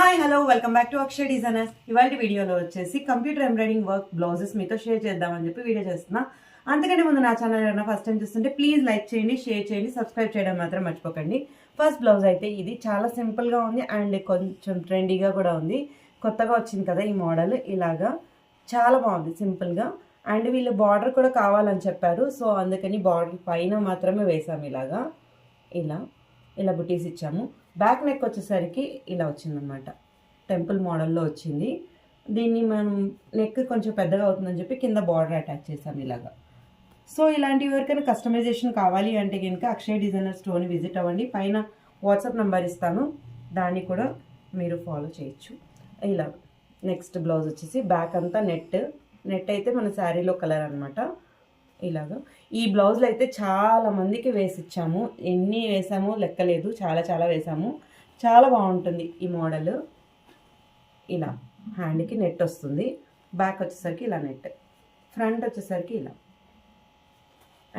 Hi hello welcome back to Akshay designers. ఇవాళ వీడియోలో వచ్చేసి కంప్యూటర్ ఎంబ్రాయిడింగ్ వర్క్ బ్లౌజెస్ మీతో షేర్ చేద్దామని చెప్పి వీడియో చేస్తున్నా. అంతకంటే ముందు నా ఛానల్ ఏమైనా ఫస్ట్ టైం చూస్తుంటే ప్లీజ్ లైక్ చేయండి, షేర్ చేయండి, సబ్స్క్రైబ్ చేయడం మాత్రం మర్చిపోకండి. ఫస్ట్ బ్లౌజ్ అయితే ఇది చాలా సింపుల్గా ఉంది అండ్ కొంచెం ట్రెండీగా కూడా ఉంది. కొత్తగా వచ్చింది కదా ఈ మోడల్, ఇలాగా చాలా బాగుంది సింపుల్గా. అండ్ వీళ్ళు బార్డర్ కూడా కావాలని చెప్పారు, సో అందుకని బార్డర్ పైన మాత్రమే వేసాము. ఇలా ఇలా బుటీస్ ఇచ్చాము. బ్యాక్ నెక్ వచ్చేసరికి ఇలా వచ్చిందనమాట, టెంపుల్ మోడల్లో వచ్చింది. దీన్ని మనం నెక్ కొంచెం పెద్దగా అవుతుందని చెప్పి కింద బార్డర్ అటాచ్ చేసాము ఇలాగా. సో ఇలాంటివి ఎవరికైనా కస్టమైజేషన్ కావాలి అంటే కనుక అక్షయ్ డిజైనర్ స్టోర్ని విజిట్ అవ్వండి. పైన వాట్సాప్ నెంబర్ ఇస్తాను, దాన్ని కూడా మీరు ఫాలో చేయొచ్చు. ఇలా నెక్స్ట్ బ్లౌజ్ వచ్చేసి బ్యాక్ అంతా నెట్ అయితే మన శారీలో కలర్ అనమాట. ఇలాగా ఈ బ్లౌజ్లో అయితే చాలా మందికి వేసి ఇచ్చాము. ఎన్ని వేసామో లెక్కలేదు, చాలా వేసాము. చాలా బాగుంటుంది ఈ మోడల్. ఇలా హ్యాండ్కి నెట్ వస్తుంది, బ్యాక్ వచ్చేసరికి ఇలా నెట్, ఫ్రంట్ వచ్చేసరికి ఇలా.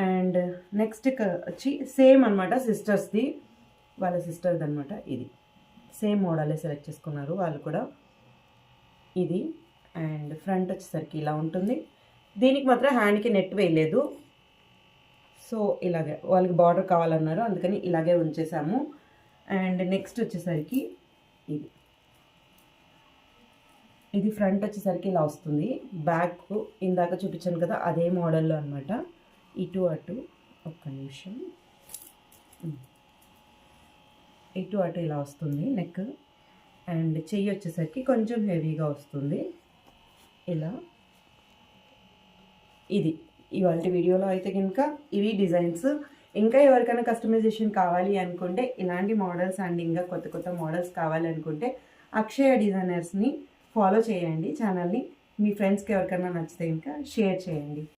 అండ్ నెక్స్ట్ వచ్చి సేమ్ అనమాట, సిస్టర్స్ది, వాళ్ళ సిస్టర్ది అనమాట. ఇది సేమ్ మోడలే సెలెక్ట్ చేసుకున్నారు వాళ్ళు కూడా. ఇది అండ్ ఫ్రంట్ వచ్చేసరికి ఇలా ఉంటుంది. దీనికి మాత్రం హ్యాండ్కి నెట్ వేయలేదు, సో ఇలాగే వాళ్ళకి బార్డర్ కావాలన్నారు, అందుకని ఇలాగే ఉంచేసాము. అండ్ నెక్స్ట్ వచ్చేసరికి ఇది ఫ్రంట్ వచ్చేసరికి ఇలా వస్తుంది. బ్యాక్ ఇందాక చూపించాను కదా అదే మోడల్లో అనమాట. ఇటు అటు ఒక్క నిమిషం, ఇటు అటు ఇలా వస్తుంది నెక్. అండ్ చెయ్యి వచ్చేసరికి కొంచెం హెవీగా వస్తుంది ఇలా. ఇది ఇవాళ వీడియోలో అయితే కనుక ఇవి డిజైన్స్. ఇంకా ఎవరికైనా కస్టమైజేషన్ కావాలి అనుకుంటే, ఇలాంటి మోడల్స్ అండ్ ఇంకా కొత్త మోడల్స్ కావాలి అనుకుంటే అక్షయ డిజైనర్స్ని ఫాలో చేయండి ఛానల్ని. మీ ఫ్రెండ్స్కి ఎవరికైనా నచ్చితే ఇంకా షేర్ చేయండి.